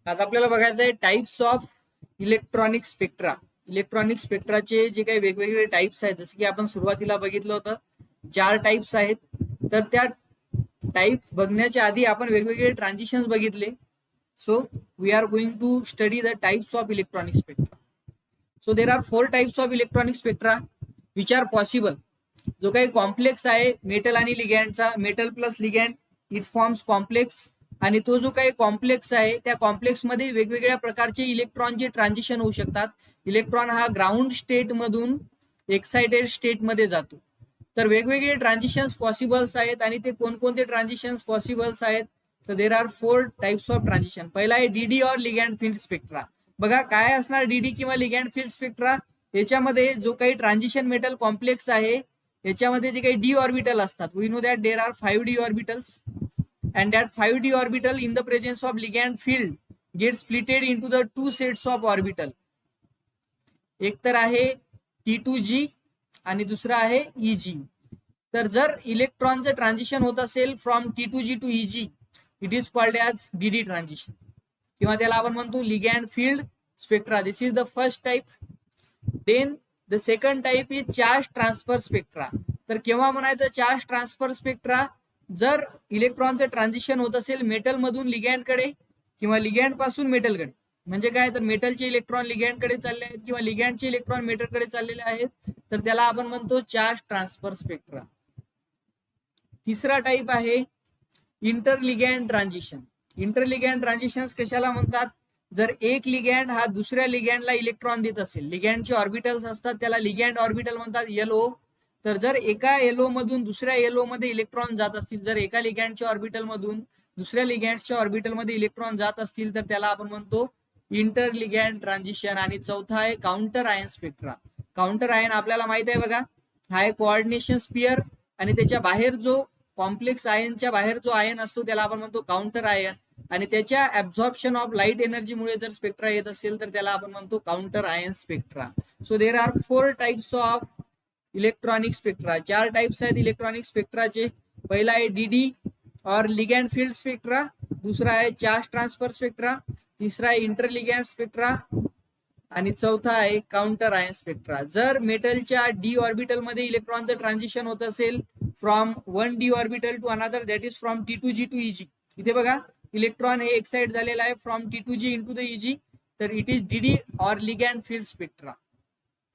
आता आपल्याला बघायचं आहे types of electronic spectra. Electronic स्पेक्ट्राचे जे काही वेगवेगळे टाइप्स आहेत, जसं की आपण सुरुवातीला बघितलं होतं 4 टाइप्स आहेत. तर त्या टाइप बघण्याच्या आधी आपण वेगवेगळे ट्रान्झिशन्स बघितले. So we are going to study the types of electronic spectra. So there are 4 types of electronic spectra which are possible. जो काही कॉम्प्लेक्स आहे मेटल आणि लिगँडचा, metal plus ligand it forms complex. आणि तो जो काही कॉम्प्लेक्स आहे त्या कॉम्प्लेक्स मध्ये वेगवेगळ्या प्रकारचे इलेक्ट्रॉनचे ट्रान्झिशन होऊ शकतात. इलेक्ट्रॉन हा ग्राउंड स्टेट मधून एक्साइटेड स्टेट मध्ये जातो. तर वेगवेगळे ट्रान्झिशन्स पॉसिबल्स आहेत. आणि ते कोणकोणते ट्रान्झिशन्स पॉसिबल्स आहेत, तर देर आर 4 टाइप्स ऑफ ट्रान्झिशन. पहिला आहे DD or ligand field spectra. बघा काय असणार डीडी किंवा लिगँड फील्ड स्पेक्ट्रा. याच्यामध्ये जो काही ट्रान्झिशन मेटल कॉम्प्लेक्स आहे याच्यामध्ये जे काही डी ऑर्बिटल असतात, we know that there are 5 D orbitals. And that 5d orbital in the presence of ligand field gets splitted into the 2 sets of orbital. एक तर आहे T2G आणि दुसरा आहे EG. तर जर इलेक्ट्रॉनचं ट्रान्झिशन होत असेल from T2G to EG, it is called as DD transition किंवा त्याला आपण म्हणतो ligand field spectra. This is the first type. Then the second type is charge transfer spectra. तर केव्हा म्हणायचं चार्ज ट्रान्सफर स्पेक्ट्रा, जर इलेक्ट्रॉनचं ट्रान्झिशन होत असेल मेटल मधून लिगँडकडे किंवा लिगँड पासून मेटलकडे. म्हणजे काय, तर मेटलचे इलेक्ट्रॉन लिगँडकडे चालले आहेत किंवा लिगँडचे इलेक्ट्रॉन मेटलकडे चाललेले आहेत, तर त्याला आपण म्हणतो चार्ज ट्रान्सफर स्पेक्ट्रा. तिसरा टाइप आहे इंटरलिगँड ट्रान्झिशन. इंटरलिगँड ट्रान्झिशन कशाला म्हणतात, जर एक लिगँड हा दुसऱ्या लिगँडला इलेक्ट्रॉन देत असेल, लिगँडचे ऑर्बिटल्स असतात त्याला लिगँड ऑर्बिटल म्हणतात LO. तर जर एका एलओ मधून दुसऱ्या एलओ मध्ये इलेक्ट्रॉन जात असतील, जर एका लिगँडच्या ऑर्बिटल मधून दुसऱ्या लिगँडच्या ऑर्बिटल मध्ये इलेक्ट्रॉन जात असतील, तर त्याला आपण म्हणतो इंटरलिगँड ट्रान्झिशन. आणि चौथा आहे counter ion spectra. Counter ion आपल्याला माहित आहे बघा, हा आहे कोऑर्डिनेशन स्पियर आणि त्याच्या बाहेर जो कॉम्प्लेक्स आयनच्या बाहेर जो आयन असतो त्याला आपण म्हणतो काउंटर आयन. आणि त्याच्या ऍब्झॉर्प्शन ऑफ लाईट एनर्जीमुळे जर स्पेक्ट्रा येत असेल तर त्याला आपण म्हणतो counter ion spectra. So there are 4 types of electronic spectra. 4 types आहेत इलेक्ट्रॉनिक स्पेक्ट्राचे. पहिला आहे DD or ligand field spectra, दुसरा आहे चार्ज ट्रान्सफर स्पेक्ट्रा, तिसरा आहे इंटरलिगँड स्पेक्ट्रा आणि चौथा आहे काउंटर आयन स्पेक्ट्रा. जर मेटलच्या डी ऑर्बिटल मध्ये इलेक्ट्रॉनचं ट्रान्झिशन होत असेल from 1 D orbital to another, that is from T2G to EG. इथे बघा इलेक्ट्रॉन हे एक्साइट झालेला आहे from T2G into the EG, तर it is DD or ligand field spectra.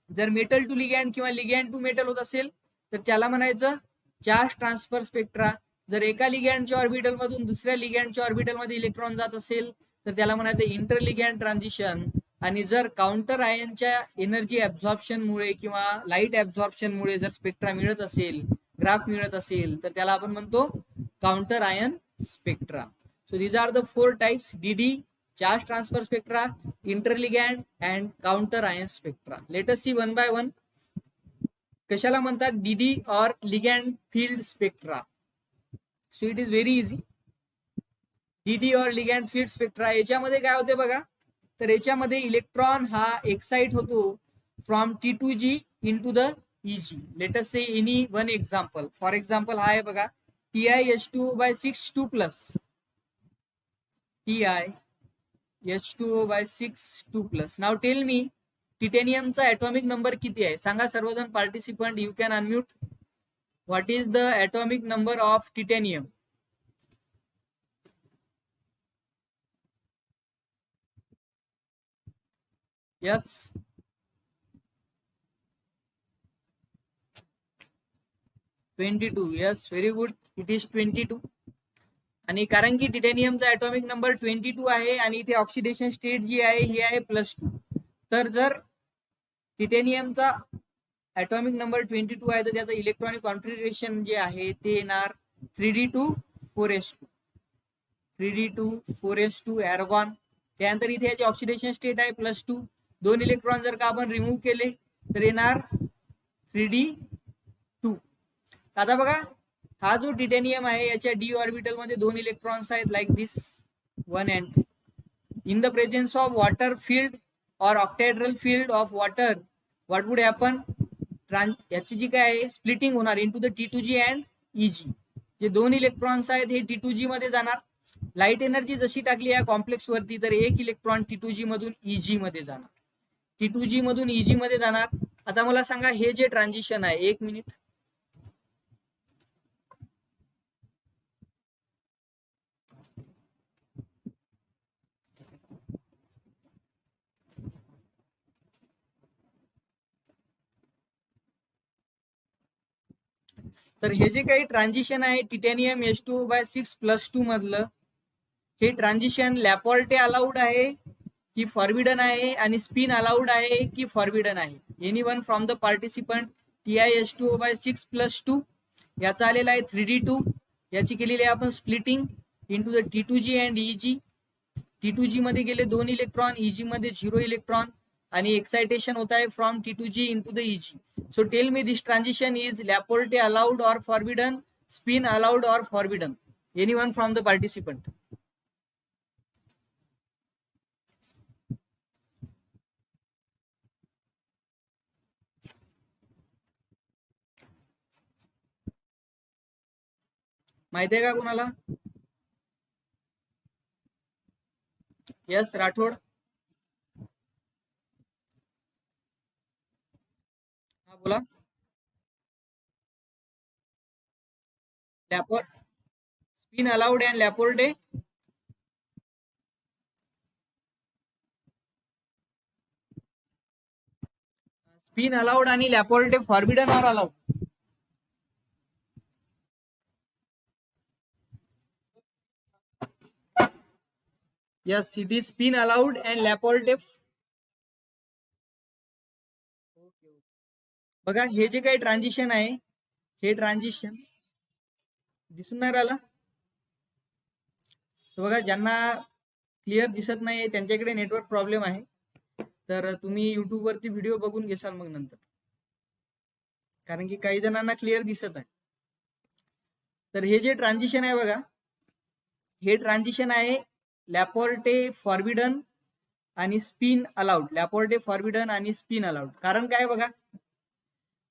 जर मेटल टू लिगँड किंवा लिगँड टू मेटल होत असेल तर त्याला म्हणायचं चार्ज ट्रान्सफर स्पेक्ट्रा. जर एका लिगँडच्या ऑर्बिटल मधून दुसऱ्या लिगँडच्या ऑर्बिटल मध्ये इलेक्ट्रॉन जात असेल तर त्याला म्हणायचं इंटरलिगँड ट्रान्झिशन. आणि जर काउंटर आयनच्या एनर्जी ऍब्झॉर्प्शन मुळे किंवा लाईट ऍब्झॉर्प्शन मुळे जर स्पेक्ट्रा मिळत असेल, ग्राफ मिळत असेल, तर त्याला आपण म्हणतो counter ion spectra. So these are the 4 types, DD, charge transfer spectra, interligand and counter ion spectra. Let us see one by one. कशाला म्हणतात DD or ligand field spectra. So it is very easy. DD or ligand field spectra याच्यामध्ये काय होते बघा, तर याच्यामध्ये electron हा excite होतो from T2G into the EG. Let us say any one example. For example हा आहे बघा TiH2/6 2+, TiH2/6 2+. Now tell me टिटेनियमचा ऍटॉमिक नंबर किती आहे सांगा सर्वजण participant. You can unmute. What is the atomic number of titanium? Yes, (22). Yes, very good, it is 22. आणि कारण की टिटेनियमचा ऍटॉमिक नंबर 22 आहे आणि इथे ऑक्सिडेशन स्टेट जी आहे ही आहे +2, तर जर टिटेनियमचा ऍटॉमिक नंबर 22 आहे तर त्याचं इलेक्ट्रॉनिक कॉन्फिगरेशन जे आहे ते येणार 3d2 4s2 एर्गॉन. त्यानंतर इथे याची ऑक्सिडेशन स्टेट आहे +2. 2 इलेक्ट्रॉन जर का आपण रिमूव्ह केले तर येणार 3d2. आता बघा हा जो टिटेनियम आहे याच्या डी ऑर्बिटल मध्ये 2 इलेक्ट्रॉन्स आहेत like this 1 and 2. In the presence of water field or octahedral field of water what would happen, याची जी काय आहे स्प्लिटिंग होणार into the T2G and EG. जे 2 इलेक्ट्रॉन्स आहेत हे T2G मध्ये जाणार लाईट एनर्जी जशी टाकली या कॉम्प्लेक्स वरती, तर एक इलेक्ट्रॉन T2G मधून EG मध्ये जाणार. T2G मधून EG मध्ये जाणार. आता मला सांगा हे जे ट्रान्झिशन आहे, एक मिनिट. तर हे जे काही ट्रान्झिशन आहे टिटॅनियम H2O/6+2 मधलं, हे ट्रान्झिशन लॅपोर्टे अलाउड आहे की फॉरबिडन आहे, आणि स्पिन अलाउड आहे की फॉरबिडन आहे? Any one from the participant. Ti H2O/6+2 याचा आलेला आहे 3D2. याची केलेली आहे आपण splitting into the T2G and EG. T2G मध्ये गेले 2 इलेक्ट्रॉन, EG मध्ये 0 इलेक्ट्रॉन, आणि एक्साइटेशन होता है from T2G into the EG. So tell me this transition is Laporte allowed or forbidden, spin allowed or forbidden? Anyone from the participant? माहिती आहे का कुणाला? यस राठोड. हा बोला. Laporte spin allowed and Laporte spin allowed आणि Laporte forbidden or allowed? Yes, it is spin allowed and Laporte. बघा हे जे काही ट्रान्झिशन आहे, हे ट्रान्झिशन दिसून नाही राहिलं. तर बघा, ज्यांना क्लिअर दिसत नाही त्यांच्याकडे नेटवर्क प्रॉब्लेम आहे, तर तुम्ही युट्यूब वरती व्हिडिओ बघून घेसाल मग नंतर, कारण की काही जणांना क्लिअर दिसत आहे. तर हे जे ट्रान्झिशन आहे बघा, हे ट्रान्झिशन आहे लॅपोर्टे फॉरबिडन आणि स्पिन अलाउड. लॅपोर्टे फॉरबिडन आणि स्पिन अलाउड. कारण काय बघा,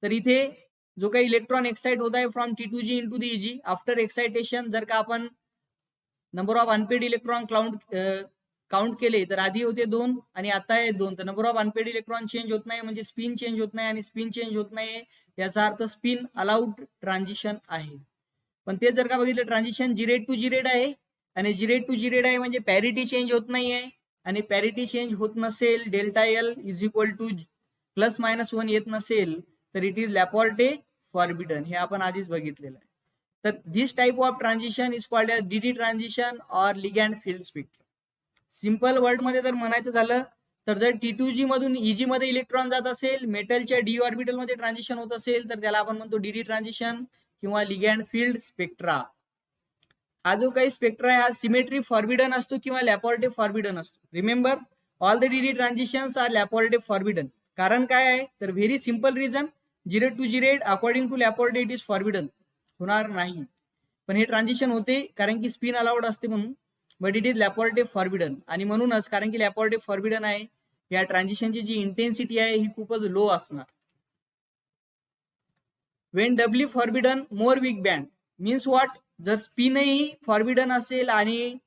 तर इथे जो काही इलेक्ट्रॉन एक्साइट होत आहे from T2G into the EG, after excitation जर का आपण number of unpaired electron count केले, तर आधी होते 2 आणि आता आहे 2. तर number of unpaired electron change होत नाही, म्हणजे स्पिन चेंज होत नाही, आणि स्पिन चेंज होत नाही याचा अर्थ स्पिन अलाउड ट्रान्झिशन आहे. पण ते जर का बघितलं, ट्रान्झिशन जिरेट टू जिरेट आहे, आणि जिरेट टू जिरेट आहे म्हणजे पॅरिटी चेंज होत नाही आहे, आणि पॅरिटी चेंज होत नसेल, delta L is equal to +-1 येत नसेल, तर इट इज लॅपोर्टे फॉरबिडन. हे आपण आधीच बघितलेलं आहे. तर this type of transition is called as DD transition or ligand field spectrum. Simple word मध्ये जर म्हणायचं झालं, तर जर T2G मधून EG मध्ये इलेक्ट्रॉन जात असेल, मेटलच्या D ऑर्बिटल मध्ये ट्रान्झिशन होत असेल, तर त्याला आपण म्हणतो DD ट्रान्झिशन किंवा लिगॅंड फील्ड स्पेक्ट्रा. हा जो काही स्पेक्ट्रा आहे, हा सिमेट्री फॉरबिडन असतो किंवा लॅपोर्टे फॉरबिडन असतो. Remember, all the DD transitions are Laporte forbidden. कारण काय आहे, तर very simple reason, gerade to gerade according to Laporte it is forbidden. होणार नाही, पण हे ट्रान्झिशन होते कारण की स्पिन अलाउड असते म्हणून, बट इट इज लॅपोर्टे फॉरबिडन. आणि म्हणूनच, कारण की लॅपोर्टे फॉरबिडन आहे, या ट्रान्झिशनची जी इंटेन्सिटी आहे ही खूपच लो असणार. When doubly forbidden more weak band means what? जर स्पिनही फॉरबिडन असेल आणि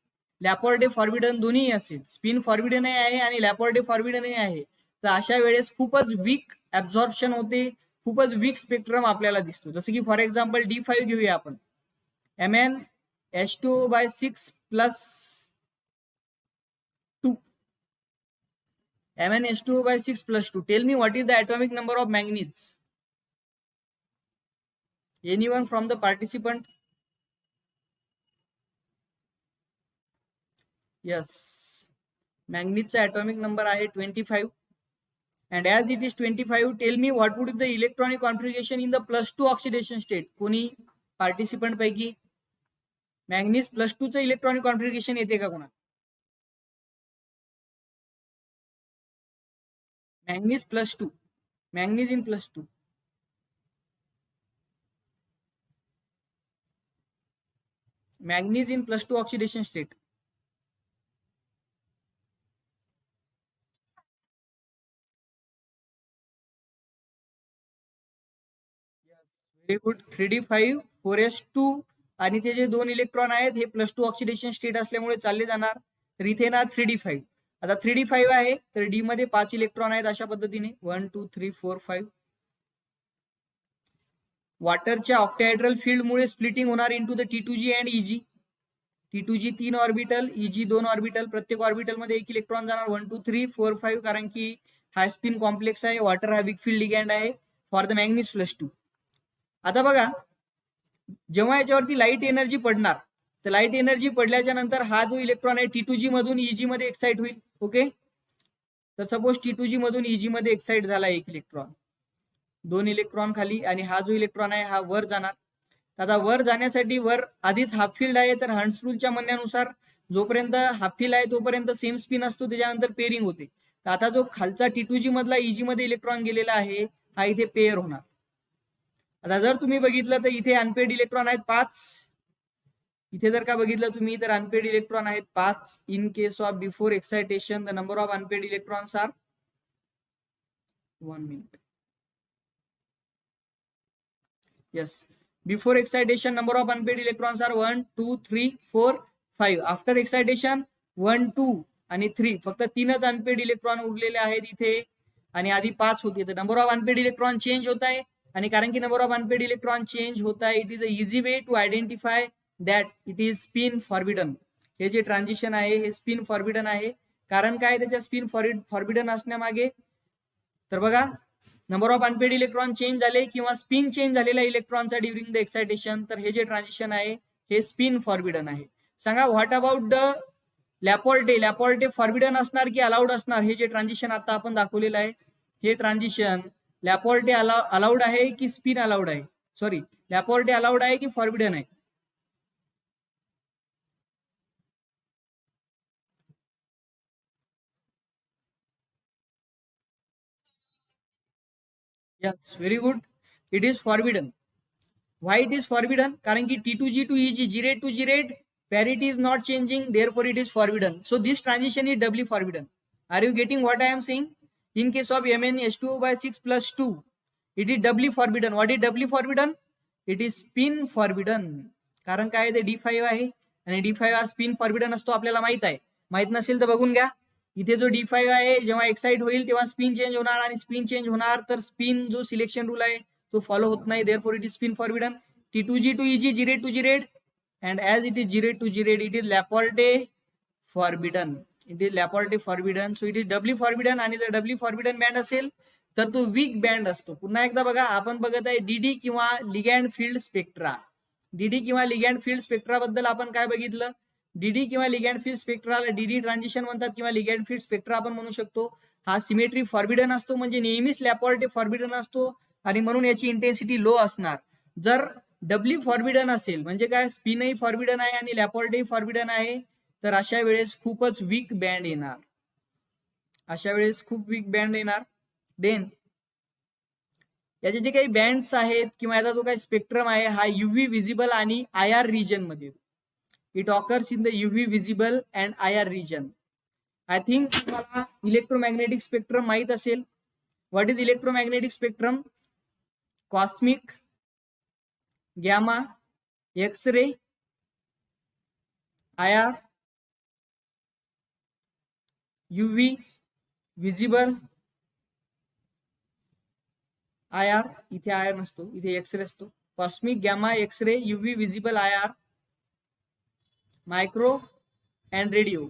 लॅपोर्टे फॉरबिडन दोन्ही असेल, स्पिन फॉरबिडन आहे आणि लॅपोर्टे फॉरबिडन आहे, तर अशा वेळेस खूपच वीक ऍब्झॉर्प्शन होते, खूपच वीक स्पेक्ट्रम आपल्याला दिसतो. जसं की फॉर एक्झाम्पल D5 घेऊया आपण, MnH2O/6+2. MnH2O/6+2. Tell me what is the atomic number of manganese? Anyone from the participant? Yes, manganeseचा atomic number आहे 25. And as it is 25, tell me what would be the electronic configuration in the +2 oxidation state? कोणी participant पैकी manganese +2 चं electronic configuration येते का कोणा? Manganese +2, manganese in +2. Manganese in +2 oxidation state. Very good. 3D5 4s2 आणि ते जे 2 electron आहेत हे +2 ऑक्सिडेशन स्टेट असल्यामुळे चालले जाणार. तर इथे ना 3d5. आता 3d5 आहे तर डी मध्ये 5 इलेक्ट्रॉन आहेत अशा पद्धतीने 1 2 3 4 5. वॉटरच्या ऑक्टाहेड्रल फील्ड मुळे स्प्लिटिंग होणार into the T2G and EG. T2G 3 orbital, EG 2 orbital, प्रत्येक ऑर्बिटल मध्ये 1 इलेक्ट्रॉन जाणार. 1 2 3 4 5 कारण की हा स्पिन कॉम्प्लेक्स आहे. वॉटर हा वीक फील्ड लिगँड आहे फॉर द मॅग्नीज +2. आता बघा जेव्हा याच्यावरती लाईट एनर्जी पडणार तर लाईट एनर्जी पडल्याच्या नंतर हा जो इलेक्ट्रॉन आहे T2G मधून EG मध्ये एक्साइट होईल. ओके, तर सपोज T2G मधून EG मध्ये एक्साइट झाला 1 इलेक्ट्रॉन, 2 इलेक्ट्रॉन खाली आणि हा जो इलेक्ट्रॉन आहे हा वर जाणार. आता वर जाण्यासाठी वर आधीच हाफ फील्ड आहे तर हंट्स रूलच्या म्हणण्यानुसार जोपर्यंत हाफ फील्ड आहे तोपर्यंत सेम स्पिन असतो, त्याच्यानंतर पेअरिंग होते. तर आता जो खालचा T2G मधला EG मध्ये इलेक्ट्रॉन गेलेला आहे हा इथे पेअर होणार. आता जर तुम्ही बघितलं तर इथे अनपेड इलेक्ट्रॉन आहेत 5. इथे जर का बघितलं तुम्ही तर अनपेड इलेक्ट्रॉन आहेत 5. In case of before excitation the number of unpaired electrons are 1 minute. Yes. Before excitation, number of unpaired electrons are 1, 2, 3, 4, 5. After excitation 1, 2 आणि 3. फक्त 3च अनपेड इलेक्ट्रॉन उरलेले आहेत इथे आणि आधी 5 होते. तर number of unpaired electron change होत आहे आणि कारण की number of unpaired electron change होत आहे, it is a easy way to identify that it is spin forbidden. हे जे ट्रान्झिशन आहे हे स्पिन फॉरबिडन आहे. कारण काय त्याच्या स्पिन फॉरबिडन असण्यामागे, तर बघा number of unpaired electron change झाले किंवा स्पिन चेंज झालेल्या इलेक्ट्रॉनचा ड्युरिंग द एक्साइटेशन, तर हे जे ट्रान्झिशन आहे हे स्पिन फॉरबिडन आहे. सांगा व्हॉट अबाउट द लॅपोर्टे. लॅपोर्टे फॉरबिडन असणार की अलाउड असणार? हे जे ट्रान्झिशन आता आपण दाखवलेलं आहे हे ट्रान्झिशन लॅपोर्टे अलाउड आहे की स्पिन अलाउड आहे? सॉरी, लॅपोर्टे अलाउड आहे की फॉरबिडन आहे? Yes, very good. It is forbidden. Why it is forbidden? कारण की T2G to EG, G-rate to G-rate, parity is not changing, therefore it is forbidden. So this transition is doubly forbidden. Are you getting what I am saying? In case of MnH2O/6 plus 2, it is doubly forbidden. What is doubly forbidden? It is spin forbidden. कारण काय ते D5 आहे आणि D5 हा spin forbidden असतो आपल्याला माहित आहे. माहित नसेल तर बघून घ्या. इथे जो D5 आहे जेव्हा एक्साइट होईल तेव्हा स्पिन चेंज होणार आणि स्पिन चेंज होणार तर स्पिन जो सिलेक्शन रूल आहे तो फॉलो होत नाही. Therefore it is spin forbidden. T2G to EG, G-rate to G-rate, and as it is G-rate to G-rate, it is Laporte forbidden. It is Laporte forbidden. So it is doubly forbidden. आणि जर doubly forbidden band असेल तर तो weak band असतो. पुन्हा एकदा बघा, आपण बघत आहे DD किंवा लिगँड फील्ड स्पेक्ट्रा. डीडी किंवा लिगँड फील्ड स्पेक्ट्रा बद्दल आपण काय बघितलं? डीडी किंवा लिगँड फील्ड स्पेक्ट्राला डीडी ट्रान्झिशन म्हणतात किंवा लिगँड फील्ड स्पेक्ट्रा आपण म्हणू शकतो. हा सिमेट्री फॉरबिडन असतो, म्हणजे नेहमीच लॅपोर्टे फॉरबिडन असतो आणि म्हणून याची इंटेन्सिटी लो असणार. जर डबली फॉरबिडन असेल म्हणजे काय, स्पिनही फॉरबिडन आहे आणि लॅपोर्टेही फॉरबिडन आहे, तर अशा वेळेस खूपच वीक बँड येणार. अशा वेळेस खूप वीक बँड येणार. देन याचे जे काही बँड्स आहेत किंवा याचा जो काही स्पेक्ट्रम आहे हा युव्ही विजिबल आणि IR रिजन मध्ये. It occurs in the UV visible and IR region. I think तुम्हाला इलेक्ट्रोमॅग्नेटिक स्पेक्ट्रम माहित असेल. What is electromagnetic spectrum? Cosmic, gamma, X ray, IR, UV, visible, IR. इथे IR नसतो, इथे एक्स रे असतो. Cosmic, gamma, X ray, UV, visible, IR, micro and radio.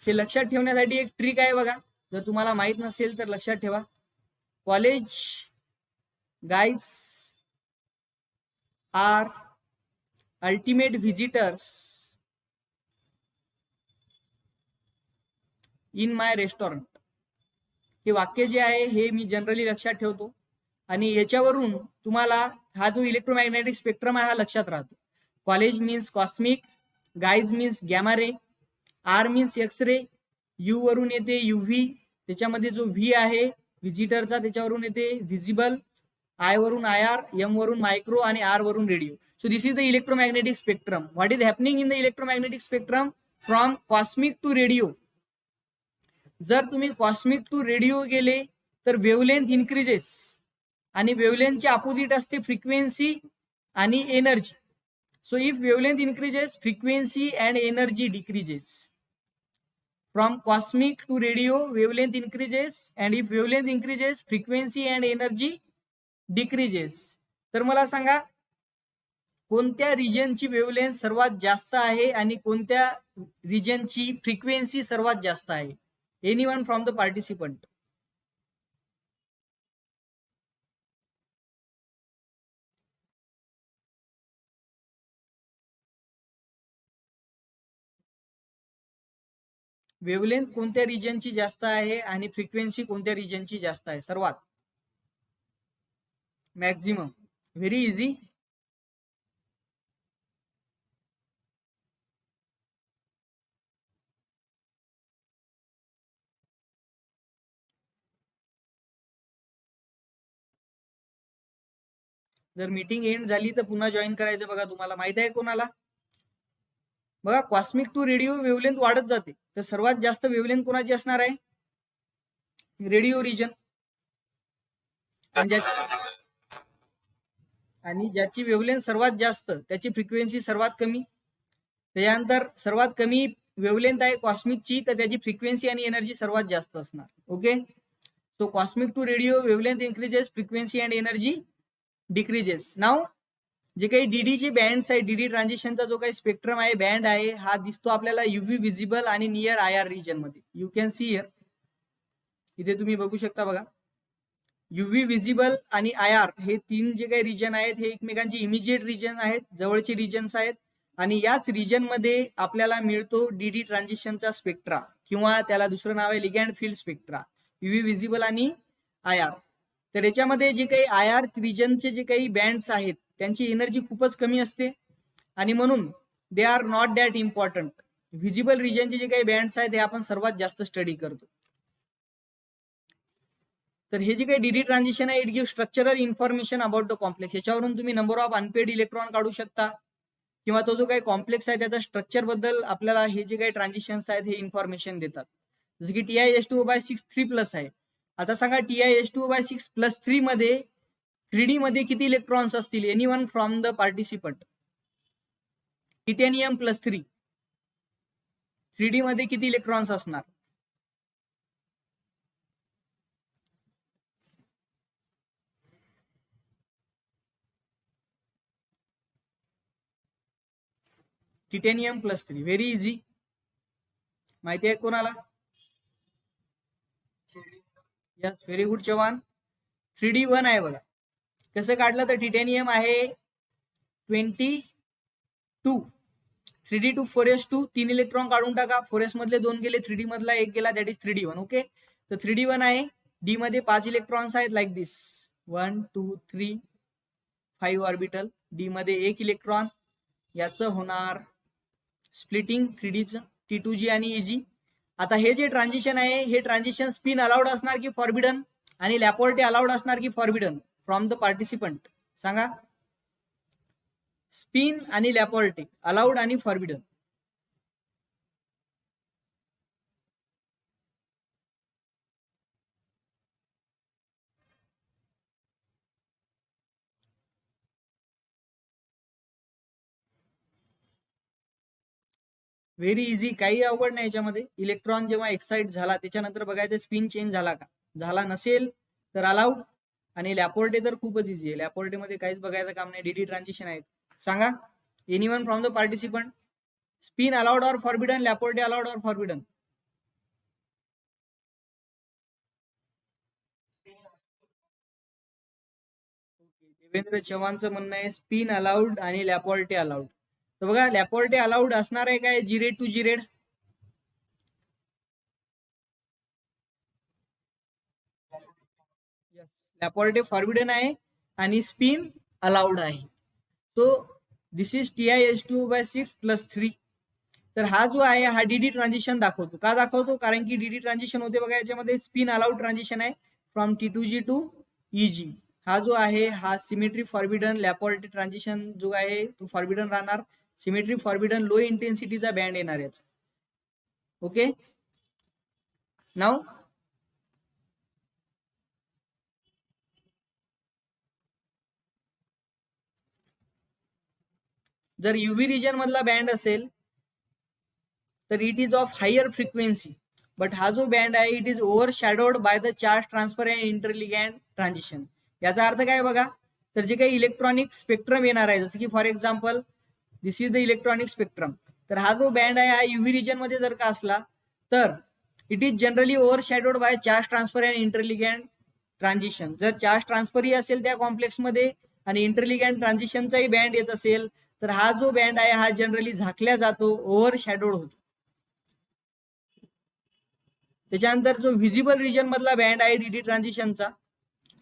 हे लक्षात ठेवण्यासाठी एक ट्रिक आहे बघा, जर तुम्हाला माहित नसेल तर लक्षात ठेवा. College guides are ultimate visitors in my restaurant. हे वाक्य जे आहे हे मी जनरली लक्षात ठेवतो आणि याच्यावरून तुम्हाला हा जो इलेक्ट्रोमॅग्नेटिक स्पेक्ट्रम आहे हा लक्षात राहतो. College means cosmic, guys means gamma ray, R means X ray, U वरून येते UV, त्याच्यामध्ये जो व्ही आहे व्हिजिटरचा त्याच्यावरून येते व्हिजिबल, आय वरून IR, एम वरून मायक्रो आणि आर वरून radio. So this is the electromagnetic spectrum. What is happening in the electromagnetic spectrum from cosmic to radio? जर तुम्ही कॉस्मिक टू रेडिओ गेले तर वेवलेंथ इन्क्रीजेस आणि वेवलेंथचे अपोजिट असते फ्रिक्वेन्सी आणि energy. So if wavelength increases, frequency and energy decreases. From cosmic to radio, wavelength increases, and if wavelength increases, frequency and energy decreases. तर मला सांगा कोणत्या रिजनची वेव्हलेंथ सर्वात जास्त आहे आणि कोणत्या रिजनची फ्रिक्वेन्सी सर्वात जास्त आहे? Anyone from the participant. Wavelength कोणत्या रिजनची जास्त आहे आणि फ्रिक्वेन्सी कोणत्या रिजनची जास्त आहे? सर्वात मॅक्झिमम. Very easy. जर मीटिंग एंड झाली तर पुन्हा जॉईन करायचं. बघा तुम्हाला माहित आहे कोणाला? बघा कॉस्मिक टू रेडिओ वेव्हलेंथ वाढत जाते, तर सर्वात जास्त वेव्हलेंथ कोणाची असणार आहे? Radio region. आणि ज्याची वेव्हलेंथ सर्वात जास्त त्याची फ्रिक्वेन्सी सर्वात कमी. त्यानंतर सर्वात कमी वेव्हलेंथ आहे कॉस्मिकची, तर त्याची फ्रिक्वेन्सी आणि एनर्जी सर्वात जास्त असणार. Okay. So cosmic to radio wavelength increases, frequency and energy decreases. नाव जे काही डीडीचे बँड्स आहे, डीडी ट्रान्झिशनचा जो काही स्पेक्ट्रम आहे, बँड आहे, हा दिसतो आपल्याला युव्ही विजिबल आणि नियर आयआर रिजन मध्ये. You can see here. इथे तुम्ही बघू शकता बघा, युव्ही विजिबल आणि आयआर हे तीन जे काही रिजन आहेत हे एकमेकांचे इमिजिएट रिजन आहेत, जवळचे रिजन्स आहेत. आणि याच रिजन मध्ये आपल्याला मिळतो डीडी ट्रान्झिशनचा स्पेक्ट्रा, किंवा त्याला दुसरं नाव आहे लिगॅन्ड फील्ड स्पेक्ट्रा, युव्ही विजिबल आणि आयआर. तर याच्यामध्ये जे काही आयआर रिजनचे जे काही बँड्स आहेत त्यांची एनर्जी खूपच कमी असते आणि म्हणून they are not that important. Visible रिजनचे जे काही बँड्स आहेत हे आपण सर्वात जास्त स्टडी करतो. तर हे जे काही डीडी ट्रान्झिशन आहे, it give structural information about the complex. याच्यावरून तुम्ही नंबर ऑफ अनपेड इलेक्ट्रॉन काढू शकता, किंवा तो जो काही कॉम्प्लेक्स आहे त्याच्या स्ट्रक्चर बद्दल आपल्याला हे जे काही ट्रान्झिशन्स आहेत हे इन्फॉर्मेशन देतात. जसं की TiS2O/6 3+ आहे. आता सांगा TiS2O/6 +3 मध्ये 3D मध्ये किती इलेक्ट्रॉन्स असतील? Anyone from the participant. Titanium +3 3D मध्ये किती इलेक्ट्रॉन्स असणार? टिटॅनियम +3. Very easy. माहिती आहे कोणाला? Yes, very good Chavan. 3D1 आहे बघा. कसं काढलं तर टिटॅनियम आहे 22. 3D2 4s2 3 इलेक्ट्रॉन काढून टाका. 4s मधले 2 गेले, 3D मधला 1 गेला, दॅट इज 3D1. ओके. तर 3D1 आहे. डी मध्ये 5 इलेक्ट्रॉन्स आहेत लाईक दिस 1 2 3 5 ऑर्बिटल. डी मध्ये 1 इलेक्ट्रॉन. याचं होणार स्प्लिटिंग 3Dचं, T2G आणि EG. आता हे जे ट्रान्झिशन आहे हे ट्रान्झिशन स्पिन अलाउड असणार की फॉरबिडन, आणि लॅपोर्टे अलाउड असणार की फॉरबिडन फ्रॉम द पार्टिसिपंट? सांगा. स्पिन आणि लॅपोर्टे अलाउड आणि फॉरबिडन. Very easy. काही अवघड नाही याच्यामध्ये. इलेक्ट्रॉन जेव्हा एक्साइट झाला त्याच्यानंतर बघायचं स्पिन चेंज झाला का. झाला नसेल तर अलाउड, आणि लॅपोर्टे तर खूपच इझी आहे. लॅपोर्टे मध्ये काहीच बघायचं काम नाही, डीडी ट्रान्झिशन आहे. सांगा. Anyone from the participant. Spin allowed or forbidden, Laporte allowed or forbidden? Devendra चव्हाणचं म्हणणं आहे स्पिन अलाउड आणि लॅपोर्टे अलाउड. तर बघा लॅपोर्टे अलाउड असणार आहे काय? जिरेड टू जिरेड. लॅपोर्टे फॉरबिडन आहे आणि स्पिन अलाउड आहे. So this is TiS2O/6 +3. तर हा जो आहे हा डीडी ट्रान्झिशन दाखवतो. का दाखवतो? कारण की डीडी ट्रान्झिशन होते बघा याच्यामध्ये स्पिन अलाउड ट्रान्झिशन आहे फ्रॉम T2G टू EG. हा जो आहे हा सिमेट्री फॉरबिडन लॅपोर्टे ट्रान्झिशन जो आहे तो फॉरबिडन राहणार. सिमेट्री फॉरबिडन लो इंटेन्सिटीचा बँड येणार याचा. ओके. नाव जर युव्ही रिजन मधला बँड असेल तर it is of higher frequency, but हा जो बँड आहे it is overshadowed by the charge transfer and interligand transition. याचा अर्थ काय बघा, तर जे काही इलेक्ट्रॉनिक स्पेक्ट्रम येणार आहे, जसं की for example this is the electronic spectrum, तर हा जो बँड आहे हा युव्ही रिजन मध्ये जर का असला तर it is generally overshadowed by charge transfer and interligand transition. जर चार्ज ट्रान्सफरही असेल त्या कॉम्प्लेक्समध्ये आणि इंटरलिगॅन्ड ट्रान्झिशनचाही बँड येत असेल तर हा जो बँड आहे हा जनरली झाकल्या जातो, ओव्हर शॅडोड होतो. त्याच्यानंतर जो व्हिजिबल रिजन मधला बँड आहे डीडी ट्रान्झिशनचा,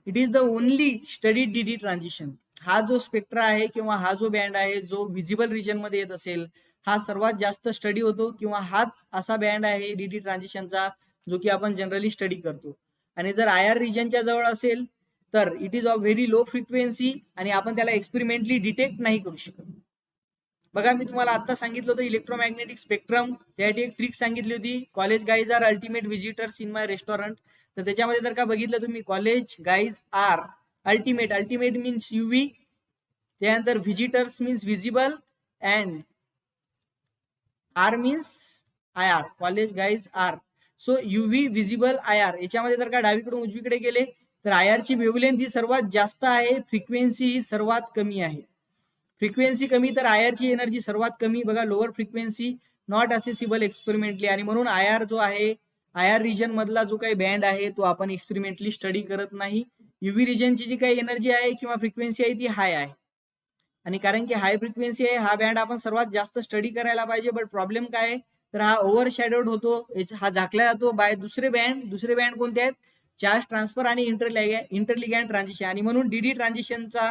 it is the only studied DD transition. हा जो स्पेक्ट्रा आहे किंवा हा जो बँड आहे जो व्हिजिबल रिजन मध्ये येत असेल हा सर्वात जास्त स्टडी होतो, किंवा हाच असा बँड आहे डीडी ट्रान्झिशनचा जो की आपण जनरली स्टडी करतो. आणि जर आय आर रिजनच्या जवळ असेल तर it is of very low frequency आणि आपण त्याला एक्सपेरिमेंटली डिटेक्ट नाही करू शकत. बघा मी तुम्हाला आता सांगितलं होतं इलेक्ट्रोमॅग्नेटिक स्पेक्ट्रम, त्यासाठी एक ट्रिक सांगितली होती, college guys are ultimate visitors in my restaurant. तर त्याच्यामध्ये जर का बघितलं तुम्ही, college guys are ultimate, ultimate means UV, त्यानंतर visitors means visible and R means I R, college guys are. So UV visible I R याच्यामध्ये जर का डावीकडून उजवीकडे गेले तर आय आर ची वेव्हलेंथ ही सर्वात जास्त आहे, फ्रिक्वेन्सी ही सर्वात कमी आहे. फ्रिक्वेन्सी कमी तर आय आर ची एनर्जी सर्वात कमी. बघा lower frequency not accessible experimentally, आणि म्हणून आय आर जो आहे, आय आर रिजन मधला जो काही बँड आहे तो आपण एक्सपेरिमेंटली स्टडी करत नाही. युव्ही रिजनची जी काही एनर्जी आहे किंवा फ्रिक्वेन्सी आहे ती हाय आहे, आणि कारण की हाय फ्रिक्वेन्सी आहे हा बँड आपण सर्वात जास्त स्टडी करायला पाहिजे. बट प्रॉब्लेम काय आहे, तर हा ओव्हर शॅडोड होतो, हा झाकला जातो बाय दुसरे बँड. दुसरे बँड कोणते आहेत, चार्ज ट्रान्सफर आणि इंटरलिगॅन्ड ट्रान्झिशन, आणि म्हणून डीडी ट्रान्झिशनचा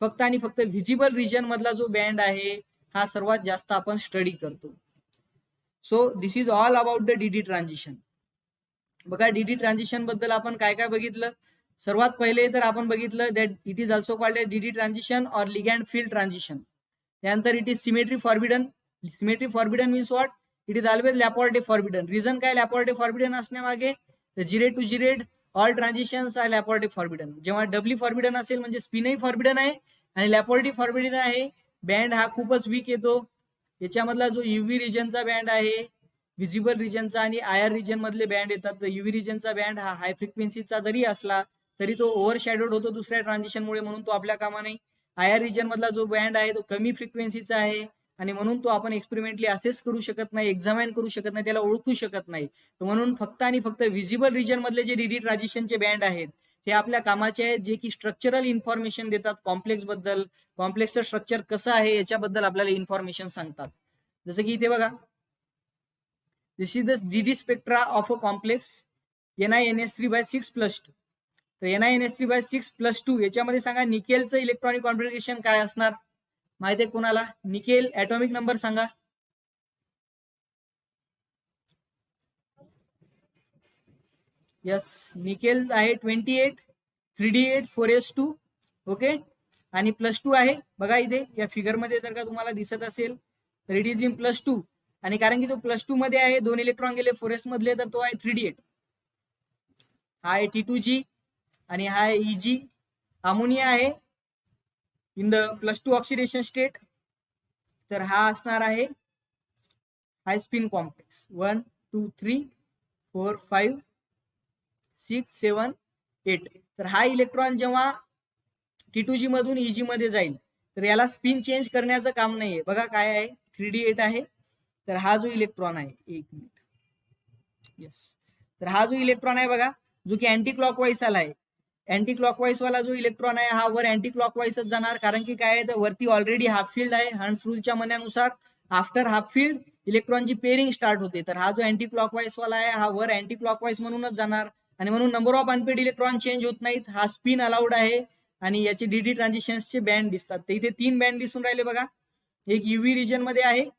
फक्त आणि फक्त व्हिजिबल रिजन मधला जो बँड आहे हा सर्वात जास्त आपण स्टडी करतो. So this is all about the DD transition. बघा डीडी ट्रान्झिशन बद्दल आपण काय काय बघितलं. सर्वात पहिले तर आपण बघितलं that it is also called DD transition or ligand field transition. त्यानंतर it is symmetry forbidden. Symmetry forbidden means what, it is always Laporte forbidden. Reason काय लॅपॉर्टे फॉरबिडन असण्यामागे, तर gerade to gerade all transitions are Laporte forbidden. जेव्हा doubly forbidden असेल म्हणजे स्पिनही forbidden आहे आणि लॅपॉर्टे forbidden आहे. बँड हा खूपच वीक येतो. याच्यामधला जो युव्ही रिजनचा बँड आहे, व्हिजिबल रिजनचा आणि आय आर रिजन मधले बँड येतात, तर युव्ही रिजनचा बँड हा हाय फ्रिक्वेन्सीचा जरी असला तरी तो ओव्हर शॅडोड होतो दुसऱ्या ट्रान्झिशनमुळे, म्हणून तो आपल्या कामा नाही. आय आर रिजन मधला जो बँड आहे तो कमी फ्रिक्वेन्सीचा आहे आणि म्हणून तो आपण एक्सपेरिमेंटली असेस करू शकत नाही, एक्झामाइन करू शकत नाही, त्याला ओळखू शकत नाही. म्हणून फक्त आणि फक्त व्हिजिबल रिजन मधले जे डीडी ट्रान्झिशनचे बँड आहेत हे आपल्या कामाचे आहेत, जे की स्ट्रक्चरल इन्फॉर्मेशन देतात कॉम्प्लेक्स बद्दल, कॉम्प्लेक्सचं स्ट्रक्चर कसं आहे याच्याबद्दल आपल्याला इन्फॉर्मेशन सांगतात. जसं की इथे बघा, this is the DD spectra of a complex Ni_NH3/6+2. तर Ni_NH3/6+2 याच्यामध्ये सांगा निकेलचं इलेक्ट्रॉनिक कॉन्फिगरेशन काय असणार, माहिती आहे कोणाला? निकेल ऍटॉमिक नंबर सांगा. यस, निकेल आहे 28 3d8 4s2. ओके, आणि +2 आहे. बघा इथे या फिगर मध्ये जर का तुम्हाला दिसत असेल तर इट इज इन +2, आणि कारण की तो +2 मध्ये आहे, 2 इलेक्ट्रॉन गेले 4s मधले, तर तो आहे 3d8. हा आहे T2G आणि हा आहे EG. अमोनिया आहे इन द +2 ऑक्सिडेशन स्टेट, तर हा असणार आहे हाय स्पिन कॉम्प्लेक्स 1 2 3 4 5 6 7 8. तर हा इलेक्ट्रॉन जेव्हा T2G मधून EG मध्ये जाईल तर याला स्पिन चेंज करण्याचं काम नाहीये. बघा काय आहे, 3d8 आहे. तर हा जो इलेक्ट्रॉन आहे, एक मिनिट, यस, तर हा जो इलेक्ट्रॉन आहे बघा, जो की अँटी क्लॉकवाईज आला आहे, अँटी क्लॉकवाईज वाला जो इलेक्ट्रॉन आहे हा वर अँटी क्लॉकवाईजच जाणार, कारण की काय आहे, तर वरती ऑलरेडी हाफ फील्ड आहे. हंस रूलच्या म्हणण्यानुसार आफ्टर हाफ फील्ड इलेक्ट्रॉनची पेरिंग स्टार्ट होते, तर हा जो अँटी क्लॉकवाईज वाला आहे हा वर अँटी क्लॉकवाईज म्हणूनच जाणार, आणि म्हणून number of unpaired electron change होत नाहीत. हा स्पिन अलाउड आहे आणि याचे डीडी ट्रान्झिशन्सचे बँड दिसतात. तर इथे 3 बँड दिसून राहिले बघा, एक युव्ही रिजन मध्ये आहे,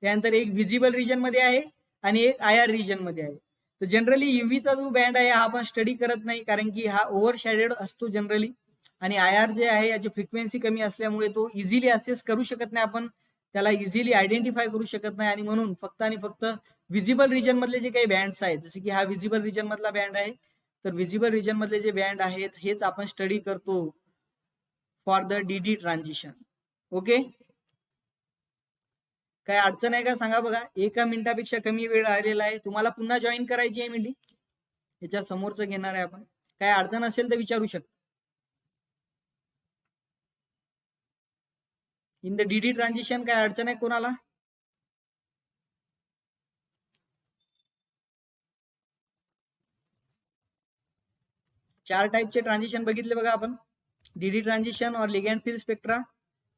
त्यानंतर एक व्हिजिबल रिजन मध्ये आहे आणि एक आय आर रिजन मध्ये आहे. तर जनरली युव्हीचा जो बँड आहे हा आपण स्टडी करत नाही, कारण की हा ओव्हर शॅडेड असतो जनरली, आणि आय आर जे आहे याची फ्रिक्वेन्सी कमी असल्यामुळे तो इझिली असेस करू शकत नाही, आपण त्याला इझिली आयडेंटिफाय करू शकत नाही, आणि म्हणून फक्त आणि फक्त व्हिजिबल रिजन मधले जे काही बँड्स आहेत, जसे की हा व्हिजिबल रिजन मधला बँड आहे, तर व्हिजिबल रिजन मधले जे बँड आहेत हेच आपण स्टडी करतो for the DD transition. Okay, काय अडचण आहे का सांगा बघा. 1 मिनिटापेक्षा कमी वेळ राहिलेला आहे. तुम्हाला पुन्हा जॉईन करायची आहे मीटिंग, याच्या समोरचं घेणार आहे आपण. काय अडचण असेल तर विचारू शकता. इन द डीडी ट्रान्झिशन काय अडचण आहे कोणाला? चार टाईपचे ट्रान्झिशन बघितले बघा आपण. डीडी ट्रान्झिशन और लिगॅंड फिल स्पेक्ट्रा.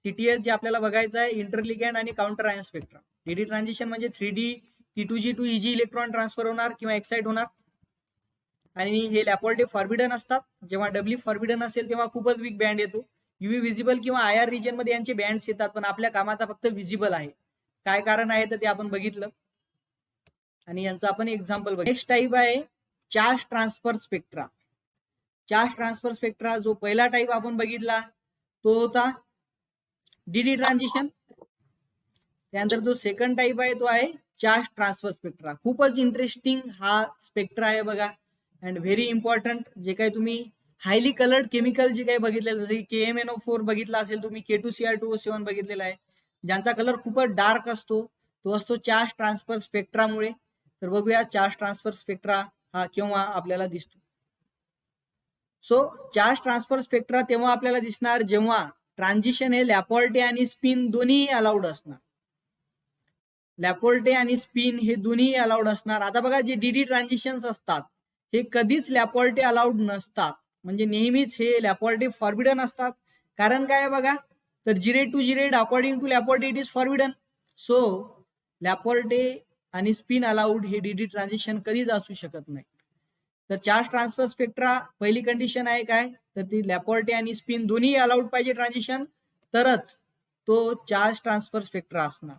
सीटीएस जे आपल्याला बघायचं आहे, इंटरलिगॅंड आणि counter ion spectra. DD transition म्हणजे 3D T2G to EG electron transfer होणार किंवा एक्साइट होणार. आणि हे लॅपॉर्टे फॉर्बिडन असतात. जेव्हा डब्ल्यू फॉर्बिडन असेल तेव्हा खूपच वीक बँड येतो. युव्ही विजिबल किंवा IR रिजन मध्ये यांचे बँड्स येतात, पण आपल्या कामाचा फक्त विजिबल आहे. काय कारण आहे तर ते आपण बघितलं आणि यांचं आपण एक्झाम्पल बघ. नेक्स्ट टाईप आहे charge transfer spectra. Charge transfer spectra जो पहिला टाईप आपण बघितला तो होता डीडी ट्रान्झिशन. त्यानंतर जो सेकंड टाईप आहे तो आहे चार्ज ट्रान्सफर स्पेक्ट्रा. खूपच इंटरेस्टिंग हा स्पेक्ट्रा आहे बघा, अँड व्हेरी इम्पॉर्टंट. जे काही तुम्ही हायली कलर्ड केमिकल जे काही बघितलेलं, जसं की KMnO4 बघितला असेल तुम्ही, K2Cr2O7 बघितलेला आहे, ज्यांचा कलर खूपच डार्क असतो, तो असतो चार्ज ट्रान्सफर स्पेक्ट्रामुळे. तर बघूया चार्ज ट्रान्सफर स्पेक्ट्रा हा केव्हा आपल्याला दिसतो. सो चार्ज ट्रान्सफर स्पेक्ट्रा तेव्हा आपल्याला दिसणार जेव्हा ट्रान्झिशन हे लॅपॉर्टे आणि स्पिन दोन्ही अलाउड असणार. लॅपॉर्टे आणि स्पिन हे दोन्ही अलाउड असणार. आता बघा, जे डीडी ट्रान्झिशन्स असतात हे कधीच लॅपॉर्टे अलाउड नसतात, म्हणजे नेहमीच हे लॅपॉर्टे फॉर्बिडन असतात. कारण काय बघा, तर gerade to gerade according to Laporte it is forbidden. So Laporte आणि स्पिन अलाउड हे डीडी ट्रान्झिशन कधीच असू शकत नाही. तर चार्ज ट्रान्सफर स्पेक्ट्रा पहिली कंडिशन आहे काय, तर ती लॅपॉर्टे आणि स्पिन दोन्ही अलाउड पाहिजे ट्रान्झिशन, तरच तो चार्ज ट्रान्सफर स्पेक्ट्रा असणार.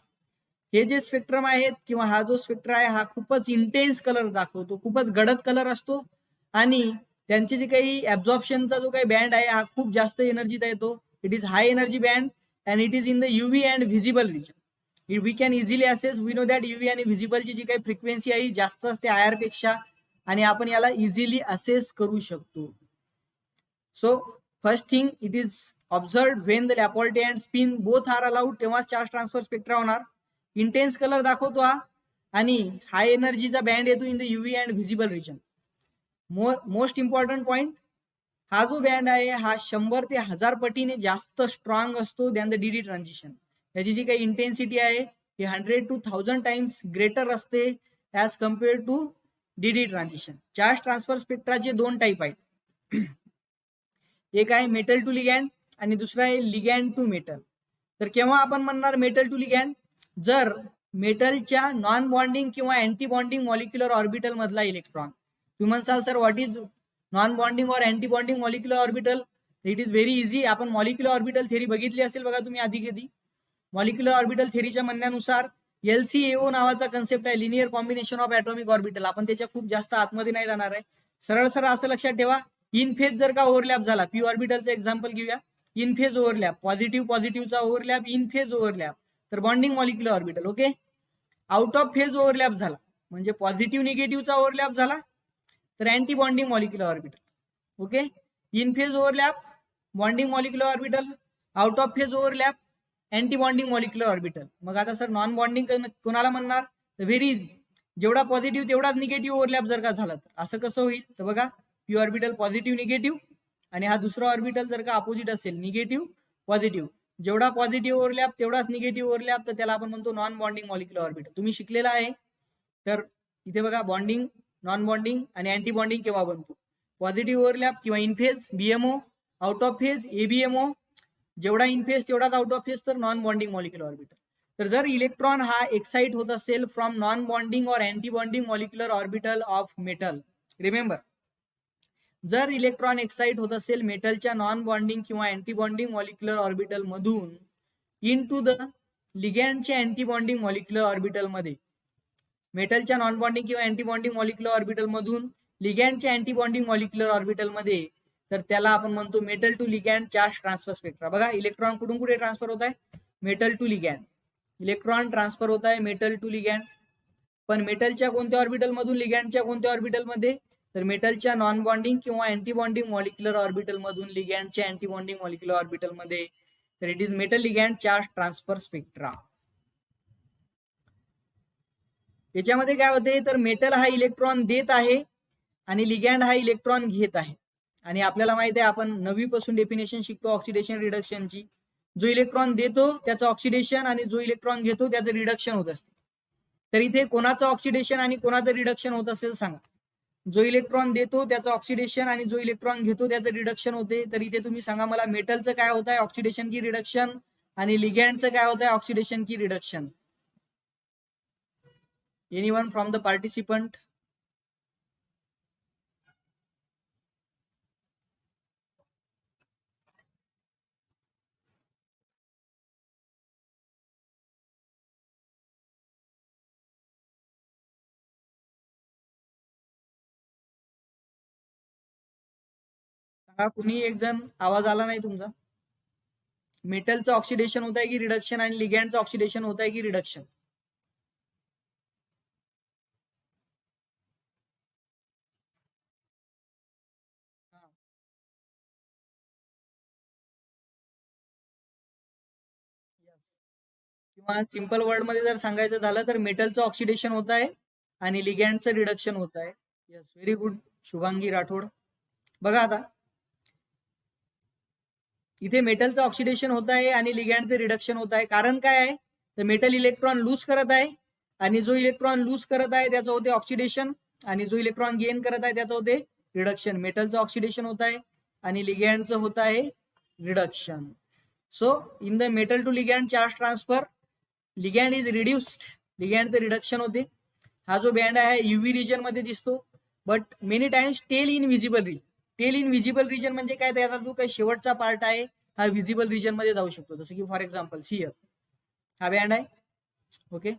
हे जे स्पेक्ट्रम आहेत किंवा हा जो स्पेक्ट्रा आहे हा खूपच इंटेन्स कलर दाखवतो, खूपच गडद कलर असतो, आणि त्यांचे जे काही ऍब्झॉर्प्शनचा जो काही बँड आहे हा खूप जास्त एनर्जीचा येतो. It is high energy band and it is in the UV and visible region. We can easily assess, we know that UV आणि व्हिजिबलची जी काही फ्रिक्वेन्सी आहे जास्त असते IR पेक्षा, आणि आपण याला इझिली असेस करू शकतो. So first thing, it is observed when the Laporte and spin both are allowed, तेव्हा चार्ज ट्रान्सफर स्पेक्ट्रा होणार. इंटेन्स कलर दाखवतो हा, आणि हाय एनर्जीचा बँड येतो in the UV and visible region. Most important point, हा जो बँड आहे हा 100 ते 1000 पटीने जास्त स्ट्रॉंग असतो दॅन द डीडी ट्रान्झिशन. याची जी काही इंटेन्सिटी आहे ही 100 to 1000 टाइम्स ग्रेटर असते as compared to DD transition. Charge transfer स्पेक्ट्राचे दोन टाईप आहेत. एक आहे मेटल टू लिगॅंड आणि दुसरा आहे लिगॅंड टू मेटल. तर केव्हा आपण म्हणणार मेटल टू लिगॅंड, जर मेटलच्या नॉन बॉन्डिंग किंवा अँटी बॉन्डिंग मॉलिक्युलर ऑर्बिटल मधला इलेक्ट्रॉन, तुम्ही म्हणसाल sir what is non bonding or anti bonding molecular orbital. It is very easy. आपण मॉलिक्युलर ऑर्बिटल थेरी बघितली असेल बघा तुम्ही आधी कधी. मॉलिक्युलर ऑर्बिटल थेरीच्या म्हणण्यानुसार LCAO नावाचा कन्सेप्ट आहे, linear combination of atomic orbital. आपण त्याच्या खूप जास्त आतमध्ये नाही जाणार आहे. सरळ सरळ असं लक्षात ठेवा, इन फेज जर का ओव्हरलॅप झाला, पी ऑर्बिटलचं एक्झाम्पल घेऊया, इन फेज ओव्हरलॅप, पॉझिटिव्हचा ओव्हरलॅप, इन फेज ओव्हरलॅप, तर bonding molecular orbital. Okay. Out of phase overlap झाला म्हणजे पॉझिटिव्ह निगेटिव्हचा ओव्हरलॅप झाला, तर anti bonding molecular orbital. Okay. In phase overlap bonding molecular orbital, out of phase overlap anti bonding molecular orbital. मग आता sir non bonding कोणाला म्हणणार, तर व्हेरी इझी, जेवढा पॉझिटिव्ह तेवढाच निगेटिव्ह ओव्हरलॅप जर का झाला तर असं कसं होईल, तर बघा पी ऑर्बिटल पॉझिटिव्ह निगेटिव्ह, आणि हा दुसरा ऑर्बिटल जर का अपोजिट असेल निगेटिव्ह पॉझिटिव्ह, जेवढा पॉझिटिव्ह ओव्हरलॅप तेवढाच निगेटिव्ह ओव्हरलॅप, तर त्याला आपण म्हणतो नॉन बॉन्डिंग मॉलिक्युलर ऑर्बिटल. तुम्ही शिकलेला आहे. तर इथे बघा बॉन्डिंग, नॉन बॉन्डिंग आणि अँटी बॉन्डिंग केव्हा बनतो, पॉझिटिव्ह ओव्हरलॅप किंवा in phase BMO, out of phase ABMO, जेवढा इन फेज तेवढाच आउट ऑफ फेज तर नॉन बॉन्डिंग मॉलिक्युलर ऑर्बिटल. तर जर इलेक्ट्रॉन हा एक्साइट होत असेल from non bonding or anti bonding molecular orbital of metal, remember, जर इलेक्ट्रॉन एक्साइट होत असेल मेटलच्या नॉन बॉन्डिंग किंवा अँटी बॉन्डिंग मॉलिक्युलर ऑर्बिटल मधून in to the लिगॅंडच्या anti bonding molecular orbital मध्ये, मेटलच्या नॉन बॉन्डिंग किंवा अँटी बॉन्डिंग मॉलिक्युलर ऑर्बिटल मधून लिगॅंडच्या अँटी बॉन्डिंग मॉलिक्युलर ऑर्बिटल मध्ये, तर त्याला आपण म्हणतो metal to ligand charge transfer spectra. बघा इलेक्ट्रॉन कुठून कुठे ट्रान्सफर होत आहे, metal to ligand. Electron transfer होत आहे मेटल टू लिगॅंड, पण मेटलच्या कोणत्या ऑर्बिटल मधून लिगॅंडच्या कोणत्या ऑर्बिटल मध्ये, तर मेटलच्या नॉन बॉन्डिंग किंवा अँटी बॉन्डिंग मॉलिक्युलर ऑर्बिटल मधून लिगॅंडच्या अँटी बॉन्डिंग मॉलिक्युलर ऑर्बिटल मध्ये. तर it is metal ligand charge transfer spectra. याच्यामध्ये काय होते, तर मेटल हा इलेक्ट्रॉन देत आहे आणि लिगॅंड हा इलेक्ट्रॉन घेत आहे. आणि आपल्याला माहित आहे, आपण 9वी पासून डेफिनेशन शिकतो ऑक्सिडेशन रिडक्शनची. जो इलेक्ट्रॉन देतो त्याचं ऑक्सिडेशन आणि जो इलेक्ट्रॉन घेतो त्याचं रिडक्शन होत असते. तर इथे कोणाचं ऑक्सिडेशन आणि कोणाचं रिडक्शन होत असेल सांगा. जो इलेक्ट्रॉन देतो त्याचं ऑक्सिडेशन आणि जो इलेक्ट्रॉन घेतो त्याचं रिडक्शन होते. तर इथे तुम्ही सांगा मला, मेटलचं काय होत आहे, ऑक्सिडेशन की रिडक्शन, आणि लिगॅंडचं काय होत आहे, ऑक्सिडेशन की reduction. Anyone from the participant? सांगा, कुणी एक जण, आवाज आला नाही तुमचा. मेटलचं ऑक्सिडेशन होत आहे की रिडक्शन, आणि लिगॅंडचं ऑक्सिडेशन होत आहे की रिडक्शन? किंवा सिंपल वर्ड मध्ये जर सांगायचं झालं तर मेटलचं ऑक्सिडेशन होत आहे आणि लिगॅंडचं रिडक्शन होत आहे. Yes, very good Shubhangi Rathod. बघा आता इथे मेटलचं ऑक्सिडेशन होत आहे आणि लिगॅंडचं रिडक्शन होत आहे. कारण काय आहे, तर मेटल इलेक्ट्रॉन लूज करत आहे आणि जो इलेक्ट्रॉन लूज करत आहे त्याचं होते ऑक्सिडेशन, आणि जो इलेक्ट्रॉन गेन करत आहे त्याचं होते रिडक्शन. मेटलचं ऑक्सिडेशन होत आहे आणि लिगॅंडचं होत आहे reduction. So in the metal to ligand charge transfer, ligand is reduced, लिगॅंडचं रिडक्शन होते. हा जो बँड आहे युव्ही रिजन मध्ये दिसतो, but many times tail in visible region. Tail in visible region म्हणजे काय, त्याचा जो काही शेवटचा पार्ट आहे हा विजिबल रिजन मध्ये जाऊ शकतो. जसं की फॉर एक्झाम्पल सियर, हा बँड आहे, ओके,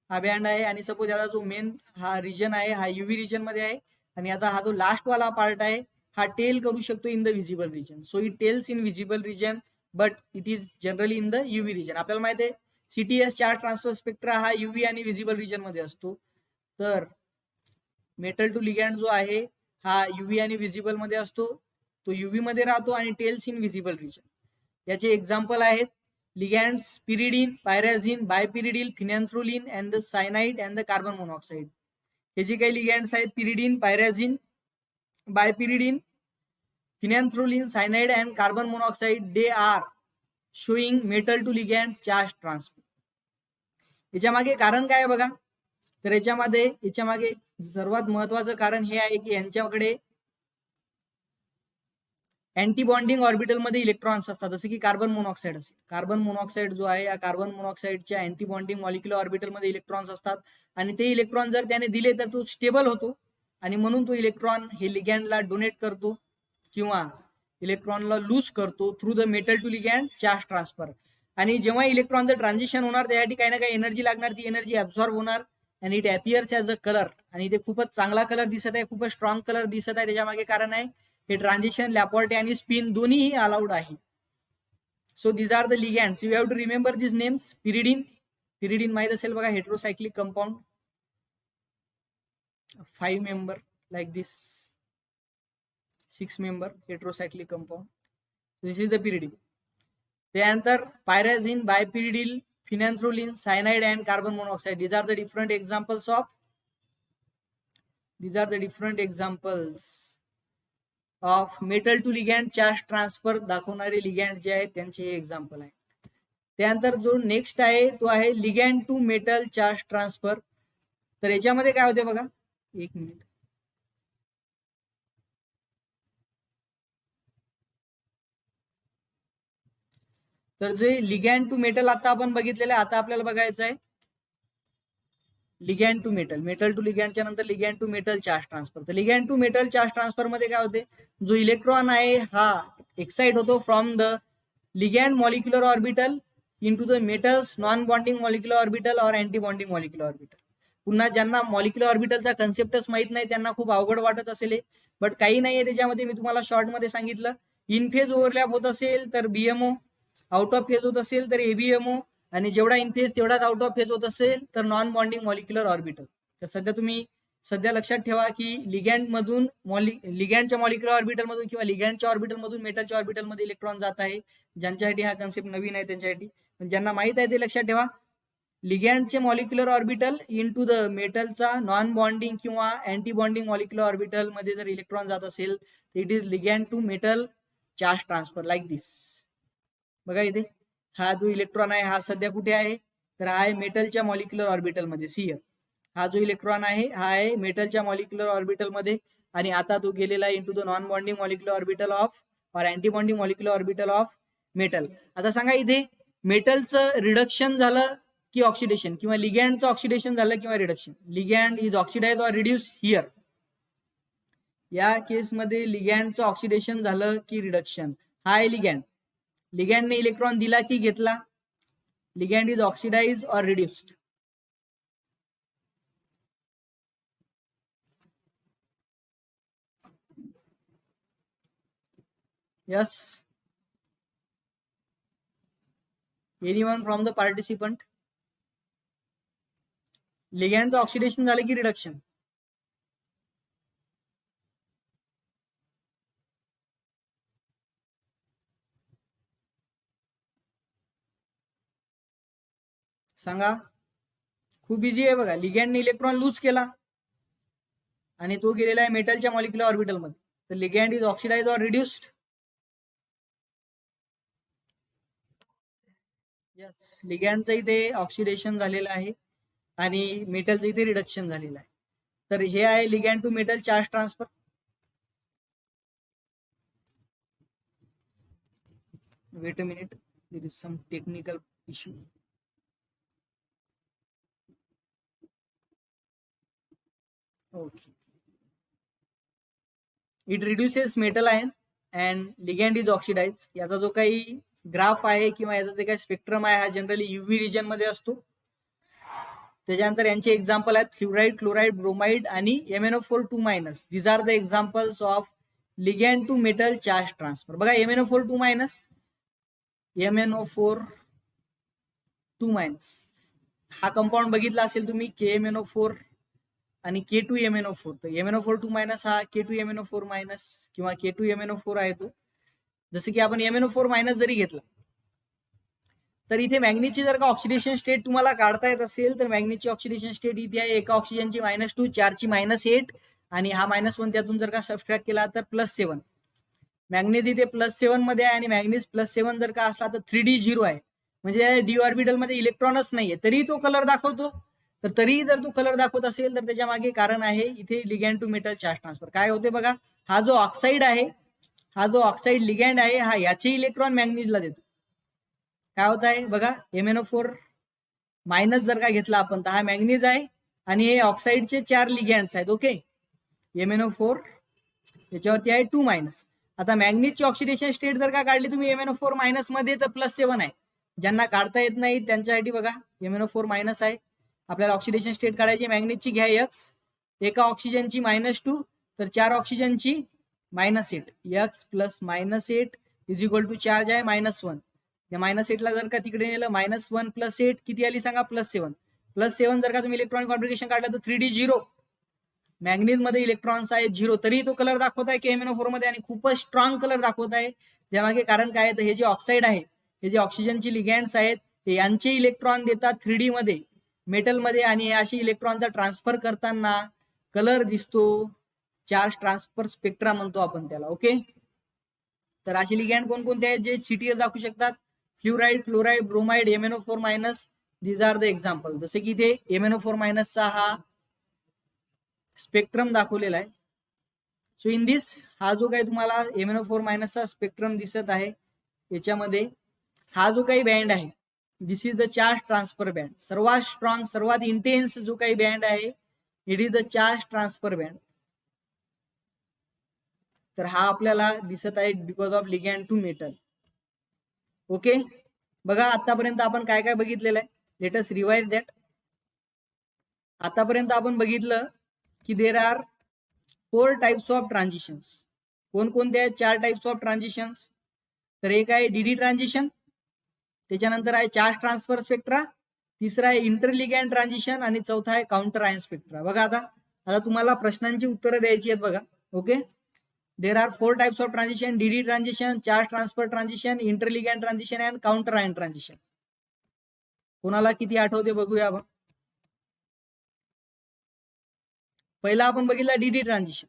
हा बँड आहे, आणि सपोज याचा जो मेन हा रिजन आहे हा युव्ही रिजन मध्ये आहे, आणि आता हा जो लास्ट वाला पार्ट आहे हा टेल करू शकतो in the visible region. So it tails in visible region but it is generally in the UV region. आपल्याला माहिती आहे सीटीएस चार्ज ट्रान्सफर स्पेक्ट्रा हा युव्ही आणि विजिबल रिजन मध्ये असतो. तर मेटल टू लिगॅंड जो आहे हा युव्ही आणि विजिबल मध्ये असतो, तो युव्ही मध्ये राहतो आणि टेल्स इन विजिबल रिजन. याचे एक्झाम्पल आहेत ligands pyridine, pyrazine, bipyridyl, phenanthroline and the cyanide and the carbon monoxide. हे जे काही लिगॅंड्स आहेत pyridine, pyrazine, bipyridine, phenanthroline, cyanide and carbon monoxide, they are showing metal to ligand charge transfer. याच्या मागे कारण काय आहे बघा, तर याच्या मागे सर्वात महत्वाचं कारण हे आहे की यांच्याकडे अँटी बॉन्डिंग ऑर्बिटल मध्ये इलेक्ट्रॉन्स असतात. जसे की कार्बन मोनॉक्साइड असेल, कार्बन मोनॉक्साइड जो आहे या कार्बन मोनॉक्साइडच्या अँटी बॉन्डिंग मॉलिक्युलर ऑर्बिटल मध्ये इलेक्ट्रॉन्स असतात, आणि ते इलेक्ट्रॉन जर त्याने दिले तर तो स्टेबल होतो, आणि म्हणून तो इलेक्ट्रॉन हे लिगॅंडला डोनेट करतो किंवा इलेक्ट्रॉनला लूज करतो through the metal to ligand charge transfer. आणि जेव्हा इलेक्ट्रॉनचं ट्रान्झिशन होणार त्यासाठी काही ना काही एनर्जी लागणार, ती एनर्जी ऍब्झॉर्ब होणार आणि it appears as a colour. आणि ते खूपच चांगला कलर दिसत आहे, खूपच स्ट्रॉंग कलर दिसत आहे. त्याच्या मागे कारण आहे हे ट्रान्झिशन, लॅपॉर्टे आणि स्पिन दोन्हीही अलाउड आहे. So these are the ligands, you have to remember this names. Pyridine, pyridine माहित असेल बघा, heterocyclic compound, 5 member like this, 6 member heterocyclic compound. This is the pyridine. त्यानंतर pyrazine, bipyridine, phenanthroline, cyanide and carbon monoxide. These are the different examples of metal to ligand charge transfer दाखवणारे ligand जे आहेत त्यांचे हे example आहे. त्यानंतर जो next आहे तो आहे ligand to metal charge transfer. तर याच्यामध्ये काय होते बघा, एक मिनिट, तर जे लिगॅंड टू मेटल आता आपण बघितलेलं आहे, आता आपल्याला बघायचं आहे ligand to metal. Metal to लिगॅंडच्या नंतर ligand to metal charge transfer. तर ligand to metal charge transfer मध्ये काय होते, जो इलेक्ट्रॉन आहे हा एक्साइट होतो from the ligand molecular orbital into the metals non bonding molecular orbital or anti bonding molecular orbital. पुन्हा ज्यांना मॉलिक्युलर ऑर्बिटलचा कन्सेप्टच माहित नाही त्यांना खूप अवघड वाटत असेल, बट काही नाहीये त्याच्यामध्ये. मी तुम्हाला शॉर्ट मध्ये सांगितलं, इन फेज ओव्हरलॅप होत असेल तर बीएमओ, आउट ऑफ फेज होत असेल तर एबीएमओ, आणि जेवढा इन फेज तेवढाच आउट ऑफ फेज होत असेल तर नॉन बॉन्डिंग मॉलिक्युलर ऑर्बिटल. तर सध्या लक्षात ठेवा की लिगॅंड मधून लिगॅंडच्या मॉलिक्युलर ऑर्बिटल मधून किंवा लिगॅंडच्या ऑर्बिटल मधून मेटलच्या ऑर्बिटल मध्ये इलेक्ट्रॉन जात आहे. ज्यांच्यासाठी हा कन्सेप्ट नवीन आहे त्यांच्यासाठी, ज्यांना माहित आहे ते लक्षात ठेवा. लिगँडचे मॉलिक्युलर ऑर्बिटल इनटू द मेटलचा नॉन बॉन्डिंग किंवा अँटी बॉन्डिंग मॉलिक्युलर ऑर्बिटल मध्ये जर इलेक्ट्रॉन जात असेल तर it is ligand to metal charge transfer like this. बघा इथे हा जो इलेक्ट्रॉन आहे हा सध्या कुठे आहे, तर हा आहे मेटलच्या मॉलिक्युलर ऑर्बिटल मध्ये. सी हा जो इलेक्ट्रॉन आहे हा आहे मेटलच्या मॉलिक्युलर ऑर्बिटल मध्ये, आणि आता तो गेलेला आहे into the non bonding molecular orbital of or anti bonding molecular orbital of metal. आता सांगा इथे मेटलचं रिडक्शन झालं की ऑक्सिडेशन, किंवा लिगँडचं ऑक्सिडेशन झालं किंवा reduction. Ligand is oxidize or reduce here. या केसमध्ये लिगँडचं ऑक्सिडेशन झालं की रिडक्शन. हा आहे लिगँड. लिगँडने इलेक्ट्रॉन दिला की घेतला. Ligand is oxidize or reduced. Yes, anyone from the participant. लिगँडचं ऑक्सिडेशन झालं की रिडक्शन. सांगा. खूप इझी आहे बघा. लिगँडने इलेक्ट्रॉन लूज केला आणि तो गेलेला आहे मेटलच्या मॉलिक्युलर ऑर्बिटल मध्ये, तर ligand is oxidize or reduced. Yes, लिगँडचं इथे ऑक्सिडेशन झालेलं आहे आणि मेटलचं इथे रिडक्शन झालेलं आहे. तर हे आहे ligand to metal charge transfer. Wait a minute, there is some technical issue. Okay. It reduces metal ion and ligand is oxidize. याचा जो काही ग्राफ आहे किंवा याचा जे काही स्पेक्ट्रम आहे हा जनरली युव्ही रिजन मध्ये असतो. त्याच्यानंतर यांचे एक्झाम्पल आहेत फ्ल्युराईड, क्लोराईड, ब्रोमाइड आणि MnO4 2-. These are the examples of ligand to metal charge transfer. बघा MnO4 2-, MnO4 2- हा कंपाऊंड बघितला असेल तुम्ही, KMnO4 आणि K2MnO4. तर MnO4 2- हा K2MnO4- किंवा K2MnO4 आहे तो. जसं की आपण MnO4- जरी घेतला तर इथे मॅग्नीजची जर का ऑक्सिडेशन स्टेट तुम्हाला काढता येत असेल तर मॅग्नीजची ऑक्सिडेशन स्टेट इथे आहे एका ऑक्सिजनची -2, 4ची -8 आणि हा -1 त्यातून जर का सबट्रॅक्ट केला तर +7. मॅग्नीज इथे +7 मध्ये आहे आणि मॅग्नीज +7 जर का असला तर 3D 0 आहे, म्हणजे डी ऑर्बिटल मध्ये इलेक्ट्रॉनच नाहीये तरी तो कलर दाखवतो. तर तरी जर तो कलर दाखवत असेल तर त्याच्या मागे कारण आहे इथे ligand to metal charge transfer. काय होते बघा, हा जो ऑक्साईड आहे, हा जो ऑक्साईड लिगँड आहे हा याचे इलेक्ट्रॉन मॅग्नीजला देतो. काय होत आहे बघा, MnO4- जर का घेतला आपण तर हा मॅग्नीज आहे आणि हे ऑक्साईडचे 4 लिगँड्स आहेत. ओके, MnO4 याच्यावरती आहे 2-. आता मॅग्नीजची ऑक्सिडेशन स्टेट जर का काढली तुम्ही MnO4- मध्ये तर +7 आहे. ज्यांना काढता येत नाही त्यांच्यासाठी बघा MnO4- आहे. आपल्याला ऑक्सिडेशन स्टेट काढायची, मॅग्नीजची घ्या X, एका ऑक्सिजनची -2 तर 4 ऑक्सिजनची -8. X + -8 is equal to charge आहे -1. या -8 जर का तिकडे नेलं -1 + 8 किती आली सांगा, +7. +7 जर का तुम्ही इलेक्ट्रॉनिक कॉन्फिगरेशन काढलं तर 3D 0. मॅग्नीज मध्ये इलेक्ट्रॉन्स आहेत 0 तरी तो कलर दाखवत आहे KMnO4 मध्ये आणि खूपच स्ट्रॉंग कलर दाखवत आहे. त्यामागे कारण काय आहे, तर हे जे ऑक्साईड आहे, हे जे ऑक्सिजनची लिगँड्स आहेत हे यांचे इलेक्ट्रॉन देतात 3D मध्ये मेटलमध्ये आणि हे अशी इलेक्ट्रॉनचा ट्रान्सफर करताना कलर दिसतो. चार्ज ट्रान्सफर स्पेक्ट्रा म्हणतो आपण त्याला. ओके, तर असे लिगँड कोणकोणते आहेत जे CTS दाखवू शकतात, fluoride, chloride, bromide, MnO4-. These are the example. जसे की इथे MnO4- हा स्पेक्ट्रम दाखवलेला आहे. सो इन दिस हा जो काही तुम्हाला MnO4- स्पेक्ट्रम दिसत आहे याच्यामध्ये हा जो काही बँड आहे this is the charge transfer band. सर्वात स्ट्रॉंग, सर्वात इंटेन्स जो काही बँड आहे it is the charge transfer band. तर हा आपल्याला दिसत आहे because of ligand to metal. Okay, बघा आतापर्यंत आपण काय काय बघितलेलं आहे. Let us revise that. आतापर्यंत आपण बघितलं की there are 4 types of transitions. कोणकोणते आहेत? 4 टाइप्स ऑफ ट्रान्झिशन्स. तर एक आहे DD ट्रान्झिशन, त्याच्यानंतर आहे चार्ज ट्रान्सफर स्पेक्ट्रा, तिसरा आहे इंटरलिगँड ट्रान्झिशन आणि चौथा आहे काउंटर आयन स्पेक्ट्रा. बघा आता तुम्हाला प्रश्नांची उत्तरं द्यायची आहेत बघा. Okay, there are 4 types of transition: DD transition, charge transfer transition, interligand transition and counter ion transition. कोणाला किती आठवते बघूया आपण. पहिला आपण बघितलं डीडी ट्रान्झिशन.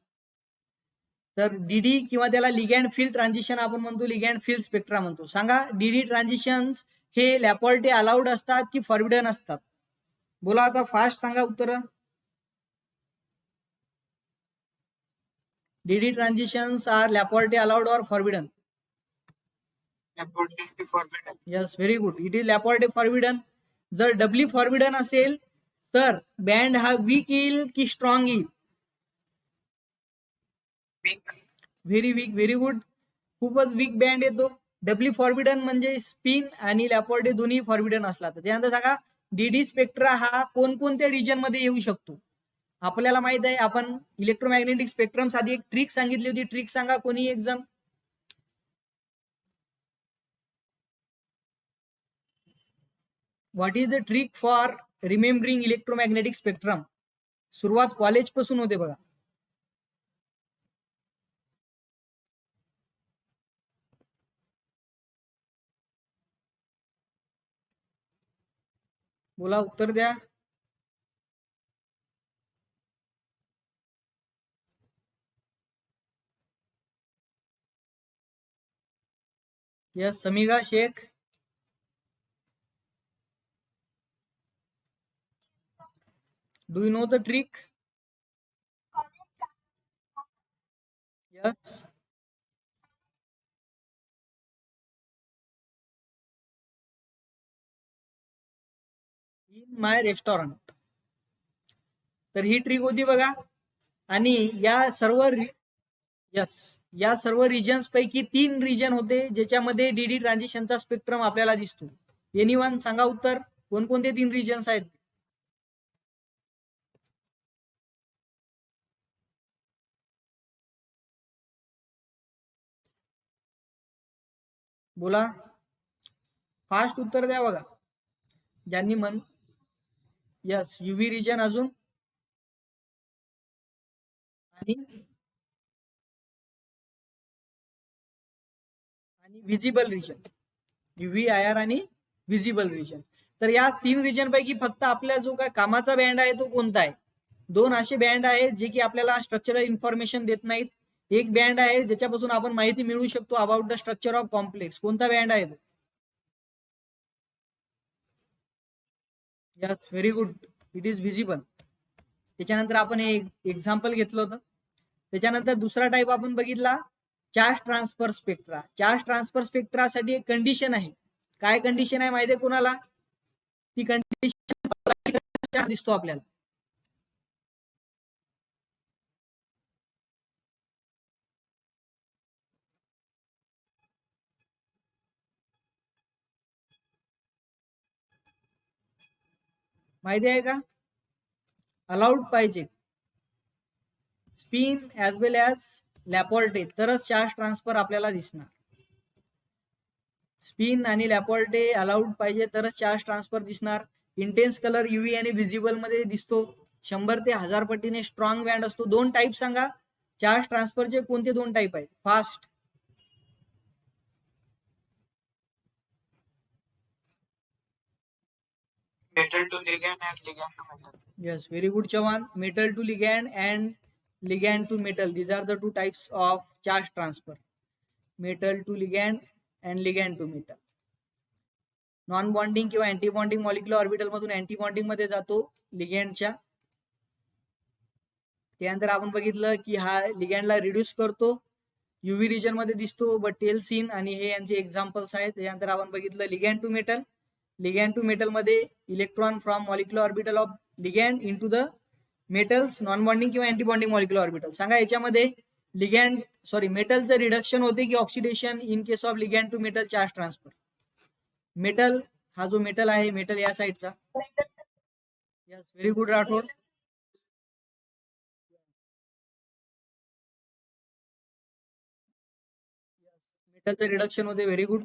तर डीडी किंवा त्याला लिगॅंड फील्ड ट्रान्झिशन आपण म्हणतो, लिगॅंड फील्ड स्पेक्ट्रा म्हणतो. सांगा डीडी ट्रान्झिशन हे लॅपॉर्टे अलाउड असतात की फॉरबिडन असतात? बोला आता फास्ट सांगा उत्तर. DD transitions are Laporte allowed or forbidden? Yes, very good. It is Laporte forbidden. जर डबली फॉरबिडन असेल तर बँड हा वीक येईल की स्ट्रॉंग येईल? Very weak, very good. खूपच वीक बँड येतो. डबली फॉरबिडन म्हणजे स्पिन आणि लॅपॉर्टे दोन्ही फॉरबिडन असला तर. त्यानंतर सांगा डीडी स्पेक्ट्रा हा कोणकोणत्या रिजन मध्ये येऊ शकतो? आपल्याला माहित आहे, आपण इलेक्ट्रोमॅग्नेटिक स्पेक्ट्रम साठी एक ट्रिक सांगितली होती. ट्रिक सांगा कोणी एक जण. What is the trick for remembering electromagnetic spectrum? सुरुवात कॉलेज पासून होते बघा. बोला, उत्तर द्या. Yes, Samiga Shaikh. Do you know the trick? Yes. In my restaurant. तर ही ट्रिक होती बघा. आणि या सर्व यस, या सर्व रिजन्स पैकी 3 रिजन होते ज्याच्यामध्ये डीडी ट्रान्झिशनचा स्पेक्ट्रम आपल्याला दिसतो. एनीवन सांगा उत्तर, कोणकोणते 3 रिजन्स आहेत? बोला, फास्ट उत्तर द्या बघा ज्यांनी मन. यस, युव्ही रिजन, अजून आणि visible region. UV, I R आणि व्हिजिबल रिजन. तर या 3 रिजन पैकी फक्त आपल्या जो काय कामाचा बँड आहे तो कोणता आहे? 2 असे बँड आहेत जे की आपल्याला स्ट्रक्चरल इन्फॉर्मेशन देत नाहीत. एक बँड आहे ज्याच्यापासून आपण माहिती मिळवू शकतो about the structure of complex. कोणता बँड आहे तो? Yes, very good. It is visible. त्याच्यानंतर आपण एक एक्झाम्पल घेतलं होतं. त्याच्यानंतर दुसरा टाईप आपण बघितला charge transfer spectra. Charge transfer स्पेक्ट्रासाठी एक कंडिशन आहे. काय कंडिशन आहे माहिती आहे कोणाला? ती कंडिशन दिसतो आपल्याला. माहिती आहे का? अलाउड पाहिजे स्पिन ऍज वेल ऍज लॅपॉर्टे, तरच चार्ज ट्रान्सफर आपल्याला दिसणार. स्पिन आणि लॅपॉर्टे अलाउड पाहिजे तरच चार्ज ट्रान्सफर दिसणार. इंटेन्स कलर युव्ही आणि व्हिजिबल मध्ये दिसतो. 100 ते 1000 पटीने स्ट्रॉंग बँड असतो. 2 टाईप सांगा चार्ज ट्रान्सफरचे, कोणते 2 टाईप आहेत? Fast. Metal to ligand and ligand to metal. Yes, very good, Chavan. Metal to ligand and ligand to metal. These are the 2 types of charge transfer. Metal to ligand and ligand to metal. Non bonding किंवा anti bonding molecular orbital मधून anti bonding मध्ये जातो लिगँडच्या. त्यानंतर आपण बघितलं की हा लिगँडला reduce करतो. युव्ही रिजन मध्ये दिसतो बट टेल सीन, आणि हे यांचे एक्झाम्पल्स आहेत. त्यानंतर आपण बघितलं ligand to metal. Ligand to metal मध्ये electron from molecular orbital of ligand into the metals, non bonding किंवा अँटी बॉन्डिंग मॉलिक्युलर ऑर्बिटल. सांगा याच्यामध्ये लिगँड मेटलचं रिडक्शन होते की oxidation in case of ligand to metal charge transfer? Metal, हा जो metal आहे, मेटल या साईडचा. Yes, very good Rathod. मेटलचं रिडक्शन होते, व्हेरी गुड.